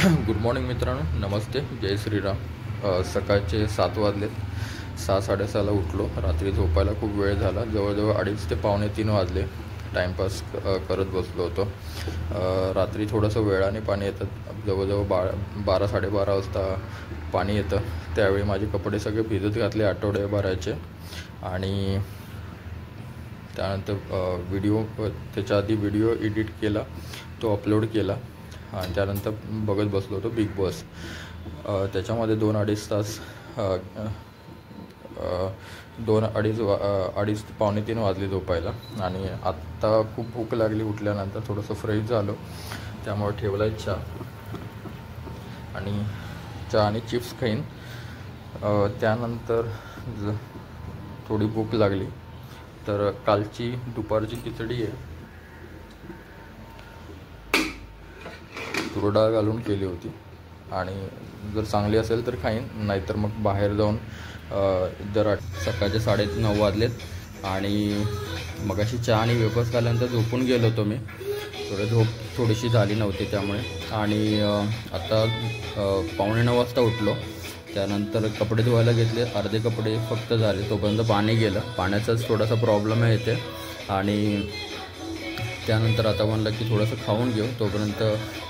Good morning मित्रांनो, नमस्ते, जय श्रीराम. सकाळचे 7 वाजलेत. 6-6:30ला उठलो. रात्री झोपायला खूप वेळ झाला. जवळजवळ 2:30 ते 2:45 वाजले. टाईमपास करत बसलो होतो. रात्री थोडंसं वेळाने पाणी येतं. जवळजवळ 12-12:30 वाजता पाणी येतं. त्यावेळी माझे कपडे सगळे भिजत घातले आठवड्याभराचे. आणि त्यानंतर त्याच्या आधी व्हिडिओ एडिट केला, तो अपलोड केला. आणि त्यानंतर बघत बसलो होतो बिग बॉस. त्याच्यामध्ये 2-2.5 तास 2-2.5 ते 2:45 वाजले झोपायला. आणि आत्ता खूप भूक लागली. उठल्यानंतर थोडंसं फ्रेश झालो, त्यामुळे ठेवला आहे चहा. आणि चहा आणि चिप्स खाईन. त्यानंतर थोडी भूक लागली तर कालची दुपारची खिचडी आहे, तुरडाळ घालून केली होती. आणि जर चांगली असेल तर खाईन, नाहीतर मग बाहेर जाऊन जरा. सकाळचे 9:30 वाजलेत आणि मगाशी चहा आणि वेफर्स खाल्ल्यानंतर झोपून गेलो होतो मी. झोप थोडीशी झाली नव्हती त्यामुळे. आणि आता 8:45 वाजता उठलो. त्यानंतर कपडे धुवायला घेतले. अर्धे कपडे फक्त झाले, तोपर्यंत पाणी गेलं. पाण्याचाच थोडासा प्रॉब्लेम आहे इथे. आणि त्यानंतर आता म्हणलं की थोडंसं खाऊन घेऊ. तोपर्यंत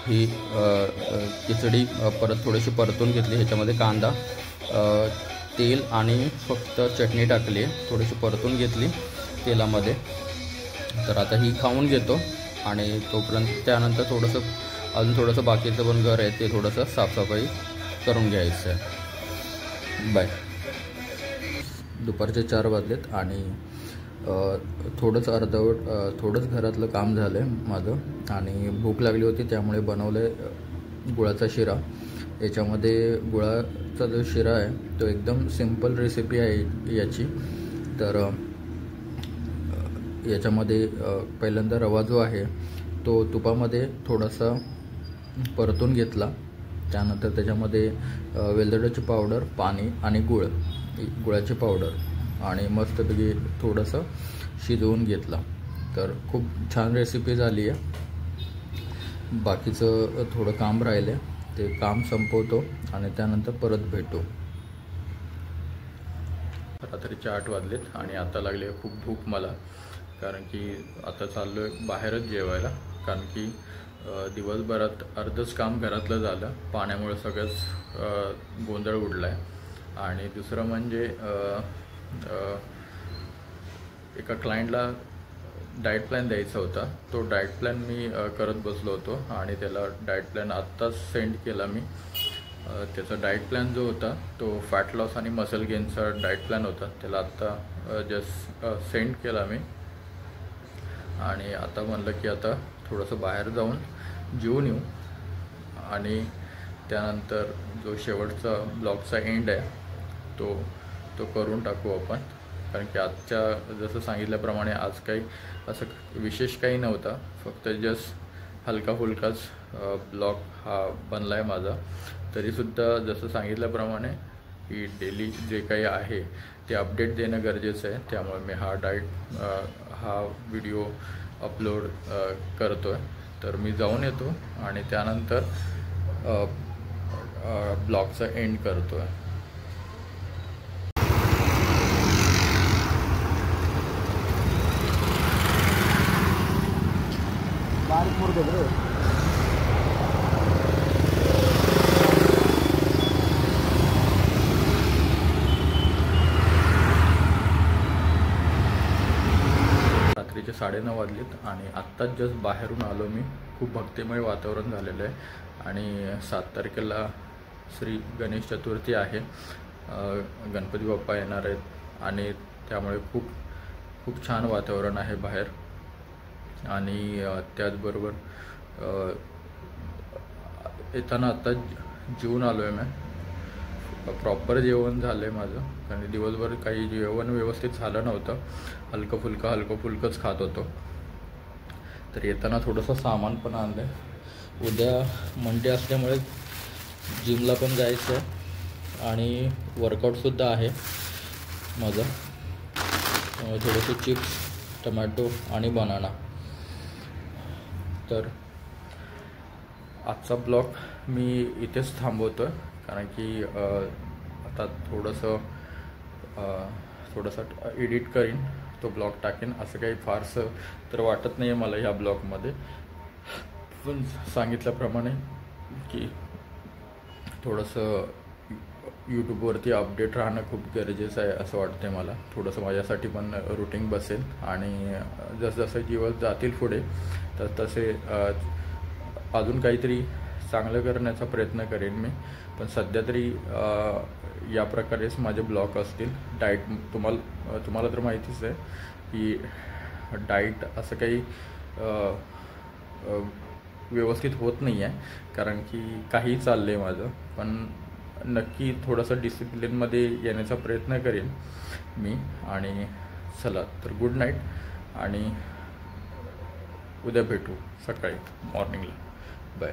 ही खिचडी परत थोडीशी परतून घेतली. ह्याच्यामध्ये कांदा, तेल आणि फक्त चटणी टाकली, थोडीशी परतून घेतली तेलामध्ये. तर आता ही खाऊन घेतो आणि तोपर्यंत त्यानंतर अजून थोडंसं बाकीचं पण घर आहे, ते थोडंसं साफसफाई करून घ्यायचं आहे. बाय. दुपारचे 4 वाजलेत आणि थोडंच घरातलं काम झालं आहे माझं. आणि भूक लागली होती, त्यामुळे बनवलं आहे गुळाचा शिरा. याच्यामध्ये गुळाचा जो शिरा आहे तो एकदम सिंपल रेसिपी आहे याची. तर याच्यामध्ये पहिल्यांदा रवा जो आहे तो तुपामध्ये थोडासा परतून घेतला. त्यानंतर त्याच्यामध्ये वेलदोड्याची पावडर, पाणी आणि गुळाची पावडर आणि मस्तपैकी थोडंसं शिजवून घेतला. तर खूप छान रेसिपी झाली आहे. बाकीचं थोडं काम राहिलं, ते काम संपवतो आणि त्यानंतर परत भेटू. रात्रीचे 8 वाजलेत आणि आता लागली आहे खूप भूक मला. कारण की आता चाललो आहे बाहेरच जेवायला. कारण की दिवसभरात अर्धच काम घरातलं झालं. पाण्यामुळे सगळंच गोंधळ उडला आहे. आणि दुसरं म्हणजे एका क्लायंटला डाएट प्लॅन द्यायचा होता. तो डाएट प्लॅन मी करत बसलो होतो आणि त्याला डाएट प्लॅन आत्ताच सेंड केला मी. त्याचा डाएट प्लॅन जो होता तो फॅट लॉस आणि मसल गेनचा डाएट प्लॅन होता. त्याला आत्ता जस्ट सेंड केला मी. आणि आता म्हणलं की आता थोडंसं बाहेर जाऊन जेवून येऊ आणि त्यानंतर जो शेवटचा ब्लॉगचा एंड आहे तो करून टाकू आपण. कारण की आजच्या जसं सांगितल्याप्रमाणे आज काही असं विशेष काही नव्हता, फक्त जस्ट हलका फुलकाच ब्लॉग हा बनला आहे माझा. तरीसुद्धा जसं सांगितल्याप्रमाणे की डेली जे काही आहे ते अपडेट देणं गरजेचं आहे. त्यामुळे मी हा व्हिडिओ अपलोड करतो आहे. तर मी जाऊन येतो आणि त्यानंतर ब्लॉगचा एंड करतो आहे. रात्रीचे 9:30 वाजलेत आणि आत्ताच जस्ट बाहेरून आलो मी. खूप भक्तिमय वातावरण झालेलं आहे. आणि 7 तारखेला श्री गणेश चतुर्थी आहे. गणपती बाप्पा येणार आहेत आणि त्यामुळे खूप खूप छान वातावरण आहे बाहेर. आणि त्याचबरोबर येताना आत्ता जेवून आलो आहे मी. प्रॉपर जेवण झालं आहे माझं. कारण दिवसभर काही जेवण व्यवस्थित झालं नव्हतं. हलकं फुलकंच खात होतो. तर येताना थोडंसं सामान पण आणलं आहे. उद्या मंडे असल्यामुळे जिमला पण जायचं आहे आणि वर्कआउटसुद्धा आहे माझं. थोडेसे चिप्स, टमॅटो आणि बनाना. तर आजचा ब्लॉग मी इथेच थांबवतो, कारण की आता थोडंसं एडिट करीन, तो ब्लॉग टाकेन. असं काही फारसं तर वाटत नाही आहे मला ह्या ब्लॉगमध्ये, पण सांगितल्याप्रमाणे की थोडंसं यूट्यूबवरती अपडेट राहणं खूप गरजेचं आहे असं वाटते मला. थोडंसं माझ्यासाठी पण रुटीन बसेल, आणि जसजसे दिवस जातील पुढे तसे अजून काहीतरी चांगलं करण्याचा प्रयत्न करेन मी. पण सध्या तरी या प्रकारेच माझे ब्लॉग असतील. डाएट तुम्हाला तर माहितीच आहे की डाएट असं काही व्यवस्थित होत नाही आहे, कारण की काही चाललं आहे माझं. पण नक्की थोडंसं डिसिप्लिनमध्ये येण्याचा प्रयत्न करेन मी. आणि चला तर गुड नाईट, आणि उद्या भेटू सकाळी मॉर्निंगला. बाय.